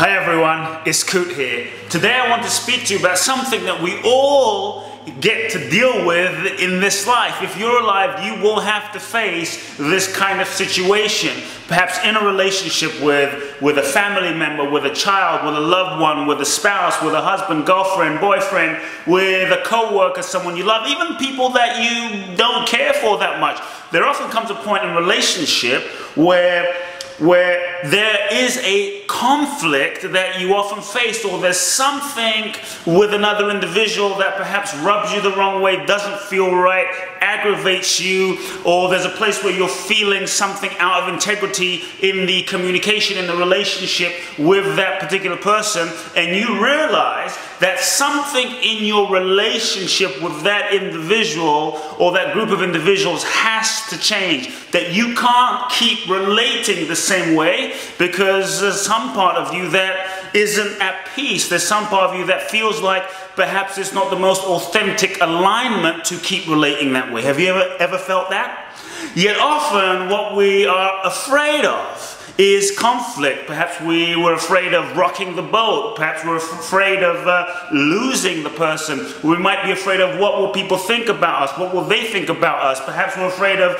Hi everyone, it's Kute here. Today I want to speak to you about something that we all get to deal with in this life. If you're alive, you will have to face this kind of situation. Perhaps in a relationship with a family member, with a child, with a loved one, with a spouse, with a husband, girlfriend, boyfriend, with a co-worker, someone you love, even people that you don't care for that much. There often comes a point in relationship where there is a conflict that you often face, or there's something with another individual that perhaps rubs you the wrong way, doesn't feel right, aggravates you, or there's a place where you're feeling something out of integrity in the communication, in the relationship with that particular person, and you realize that something in your relationship with that individual or that group of individuals has to change, that you can't keep relating the same way because there's some part of you that isn't at peace. There's some part of you that feels like perhaps it's not the most authentic alignment to keep relating that way. Have you ever felt that? Yet often what we are afraid of is conflict. Perhaps we were afraid of rocking the boat. Perhaps we're afraid of losing the person. We might be afraid of what will people think about us. What will they think about us? Perhaps we're afraid of,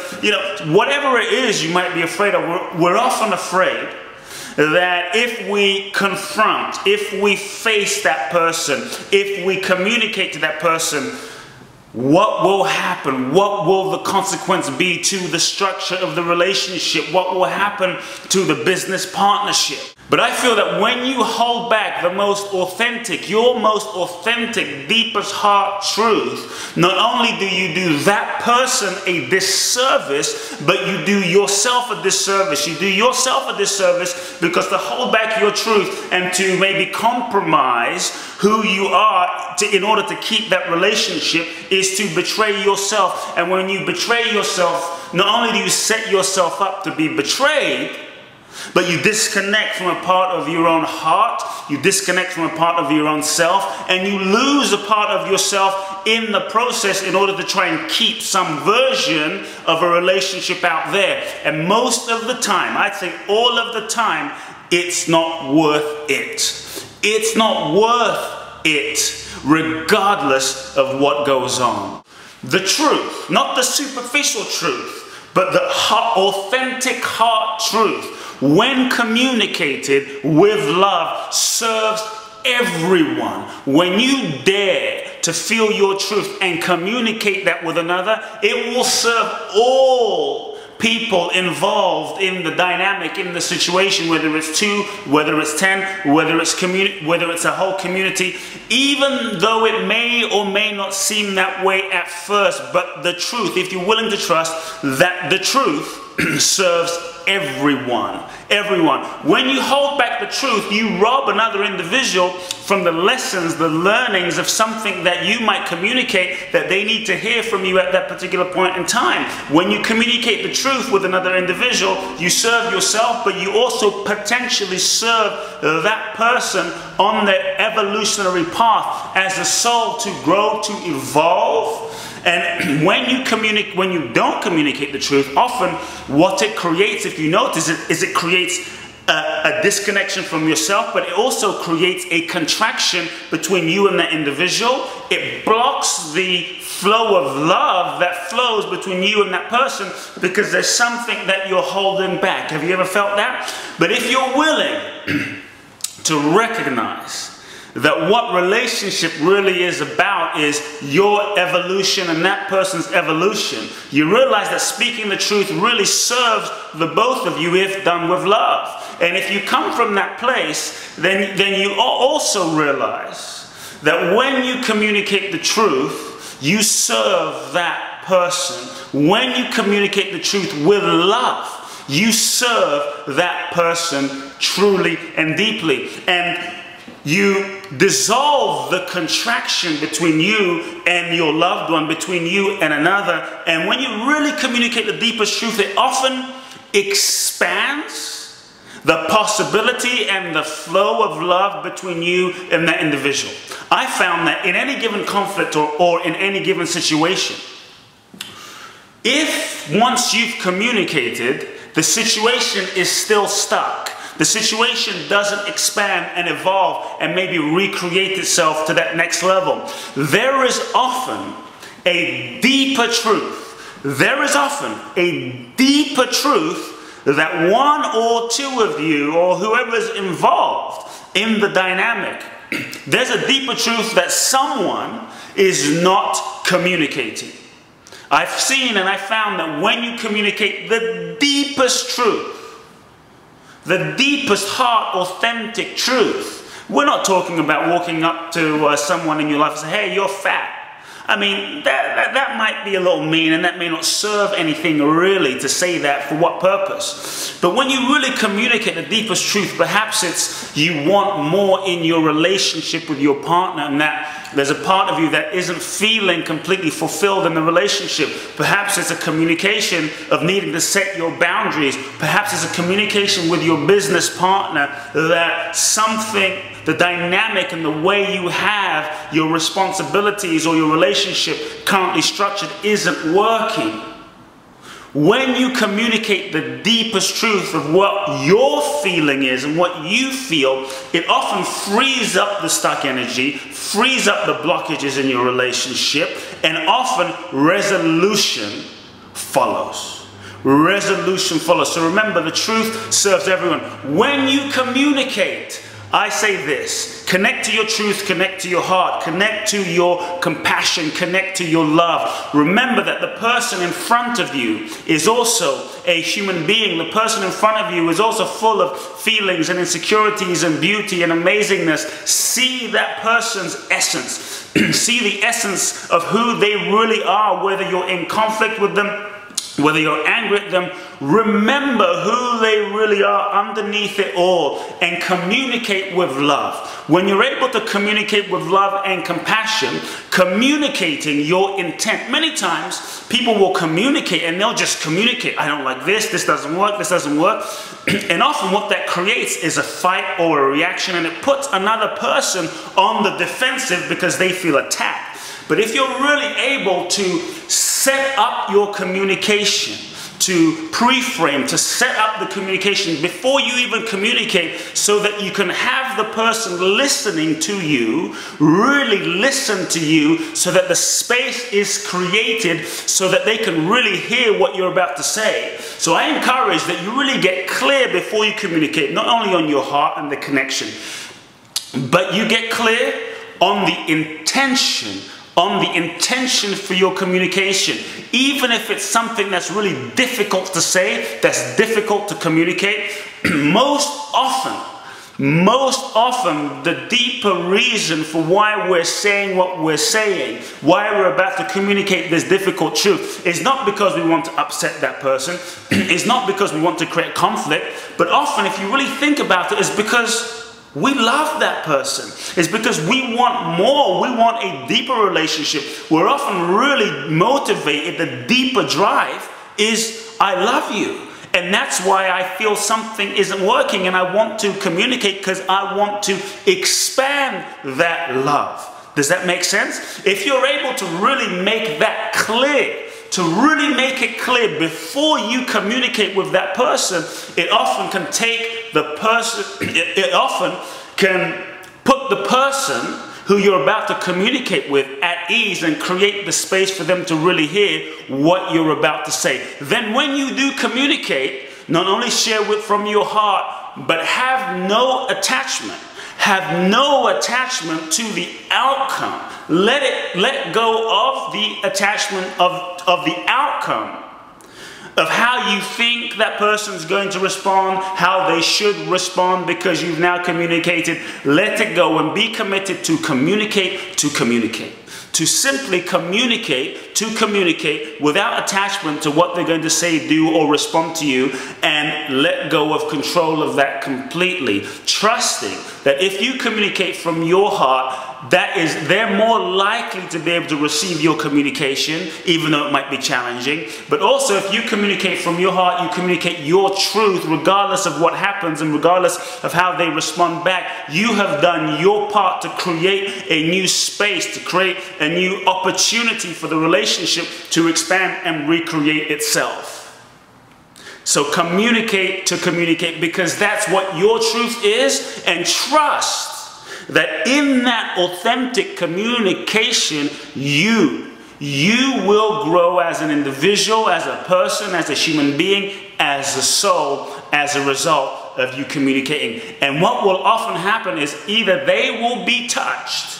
whatever it is you might be afraid of. We're often afraid that if we confront, if we face that person, if we communicate to that person, what will happen? What will the consequence be to the structure of the relationship? What will happen to the business partnership? But I feel that when you hold back the most authentic, your most authentic, deepest heart truth, not only do you do that person a disservice, but you do yourself a disservice. You do yourself a disservice because to hold back your truth and to maybe compromise who you are in order to keep that relationship is to betray yourself. And when you betray yourself, not only do you set yourself up to be betrayed, but you disconnect from a part of your own heart, you disconnect from a part of your own self, and you lose a part of yourself in the process in order to try and keep some version of a relationship out there. And most of the time, I'd say all of the time, it's not worth it. It's not worth it, regardless of what goes on. The truth, not the superficial truth, but the authentic heart truth, when communicated with love, serves everyone. When you dare to feel your truth and communicate that with another, it will serve all people involved in the dynamic, in the situation, whether it's 2, whether it's 10, whether it's a whole community, even though it may or may not seem that way at first. But the truth, if you're willing to trust that the truth serves everyone. Everyone. When you hold back the truth, you rob another individual from the lessons, the learnings of something that you might communicate that they need to hear from you at that particular point in time. When you communicate the truth with another individual, you serve yourself, but you also potentially serve that person on their evolutionary path as a soul to grow, to evolve. And when you don't communicate the truth, often what it creates, if you notice it, is it creates a disconnection from yourself, but it also creates a contraction between you and that individual. It blocks the flow of love that flows between you and that person because there's something that you're holding back. Have you ever felt that? But if you're willing to recognize that what relationship really is about is your evolution and that person's evolution, you realize that speaking the truth really serves the both of you if done with love. And if you come from that place, then you also realize that when you communicate the truth, you serve that person. When you communicate the truth with love, you serve that person truly and deeply. And you dissolve the contraction between you and your loved one, between you and another. And when you really communicate the deepest truth, it often expands the possibility and the flow of love between you and that individual. I found that in any given conflict or in any given situation, if once you've communicated, the situation is still stuck, the situation doesn't expand and evolve and maybe recreate itself to that next level. There is often a deeper truth. There is often a deeper truth that one or two of you or whoever is involved in the dynamic, there's a deeper truth that someone is not communicating. I've seen and I found that when you communicate the deepest truth, the deepest heart, authentic truth, we're not talking about walking up to someone in your life and say, hey, you're fat. I mean, that might be a little mean, and that may not serve anything really to say that. For what purpose? But when you really communicate the deepest truth, perhaps it's you want more in your relationship with your partner, and that there's a part of you that isn't feeling completely fulfilled in the relationship. Perhaps it's a communication of needing to set your boundaries. Perhaps it's a communication with your business partner that something, the dynamic and the way you have your responsibilities or your relationship currently structured isn't working. When you communicate the deepest truth of what your feeling is and what you feel, it often frees up the stuck energy, frees up the blockages in your relationship, and often resolution follows. Resolution follows. So remember, the truth serves everyone. When you communicate, I say this: connect to your truth, connect to your heart, connect to your compassion, connect to your love. Remember that the person in front of you is also a human being. The person in front of you is also full of feelings and insecurities and beauty and amazingness. See that person's essence. See the essence of who they really are, whether you're in conflict with them, whether you're angry at them. Remember who they really are underneath it all, and communicate with love. When you're able to communicate with love and compassion, communicating your intent. Many times people will communicate and they'll just communicate. I don't like this, this doesn't work, this doesn't work. And often what that creates is a fight or a reaction, and it puts another person on the defensive because they feel attacked. But if you're really able to set up your communication, to pre-frame, to set up the communication before you even communicate, so that you can have the person listening to you, really listen to you, so that the space is created so that they can really hear what you're about to say. So I encourage that you really get clear before you communicate, not only on your heart and the connection, but you get clear on the intention for your communication. Even if it's something that's really difficult to say, that's difficult to communicate, most often, the deeper reason for why we're saying what we're saying, why we're about to communicate this difficult truth, is not because we want to upset that person, it's not because we want to create conflict, but often, if you really think about it, it's because we love that person. It's because we want more. We want a deeper relationship. We're often really motivated. The deeper drive is, I love you. And that's why I feel something isn't working, and I want to communicate because I want to expand that love. Does that make sense? If you're able to really make that clear, to really make it clear before you communicate with that person, it often can take the person, it often can put the person who you're about to communicate with at ease and create the space for them to really hear what you're about to say. Then when you do communicate, not only share from your heart, but have no attachment. Have no attachment to the outcome. Let go of the attachment of the outcome, of how you think that person's going to respond, how they should respond, because you've now communicated. Let it go and be committed to communicate, to simply communicate, without attachment to what they're going to say, do, or respond to you, and let go of control of that completely, trusting that if you communicate from your heart, they're more likely to be able to receive your communication, even though it might be challenging. But also, if you communicate from your heart, you communicate your truth, regardless of what happens and regardless of how they respond back. You have done your part to create a new space, to create a new opportunity for the relationship to expand and recreate itself. So communicate to communicate, because that's what your truth is, and trust that in that authentic communication, you will grow as an individual, as a person, as a human being, as a soul, as a result of you communicating. And what will often happen is either they will be touched,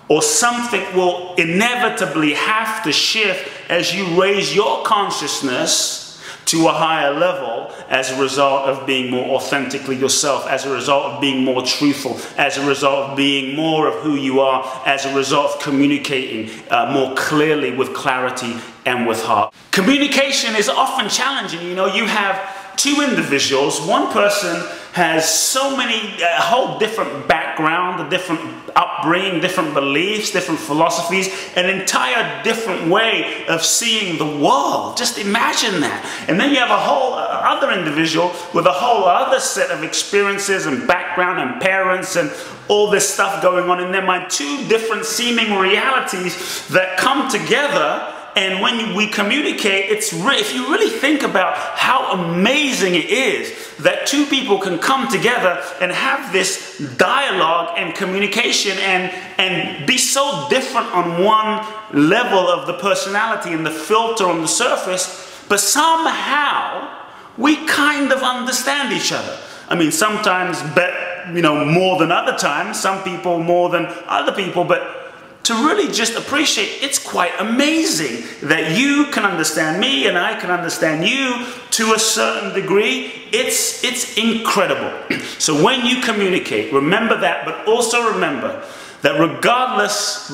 or something will inevitably have to shift as you raise your consciousness to a higher level as a result of being more authentically yourself, as a result of being more truthful, as a result of being more of who you are, as a result of communicating more clearly, with clarity and with heart. Communication is often challenging. You know, you have two individuals. One person has so many, a whole different background, a different upbringing, different beliefs, different philosophies, an entire different way of seeing the world. Just imagine that. And then you have a whole other individual with a whole other set of experiences and background and parents and all this stuff going on in their mind. Two different seeming realities that come together. And when we communicate, if you really think about how amazing it is that two people can come together and have this dialogue and communication and be so different on one level of the personality and the filter on the surface, but somehow we kind of understand each other. I mean, sometimes, more than other times, some people more than other people, but to really just appreciate, it's quite amazing that you can understand me and I can understand you to a certain degree. It's incredible. So when you communicate, remember that, but also remember that regardless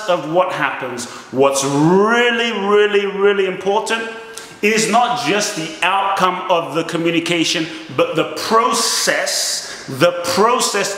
of what happens, what's really, really, really important is not just the outcome of the communication, but the process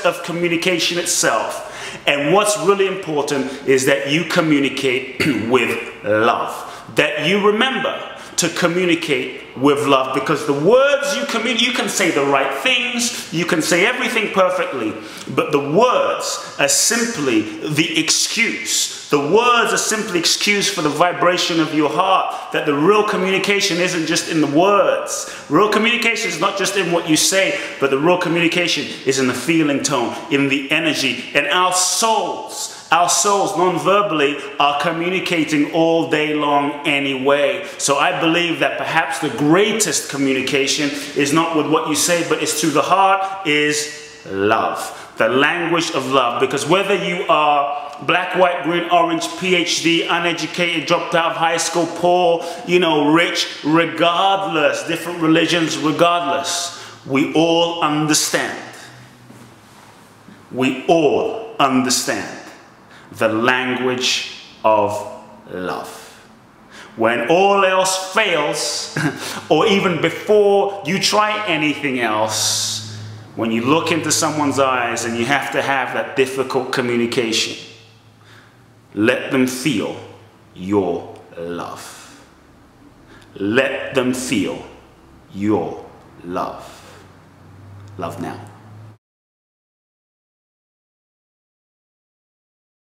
of communication itself. And what's really important is that you communicate with love. That you remember to communicate with love, because the words you can say the right things, you can say everything perfectly, but the words are simply the excuse. The words are simply excuse for the vibration of your heart, that the real communication isn't just in the words. Real communication is not just in what you say, but the real communication is in the feeling tone, in the energy, and our souls non-verbally are communicating all day long anyway. So I believe that perhaps the greatest communication is not with what you say, but it's through the heart, is love. The language of love. Because whether you are black, white, green, orange, PhD, uneducated, dropped out of high school, poor, rich, regardless, different religions, regardless, we all understand. We all understand the language of love. When all else fails, or even before you try anything else, when you look into someone's eyes and you have to have that difficult communication, let them feel your love. Let them feel your love. Love now.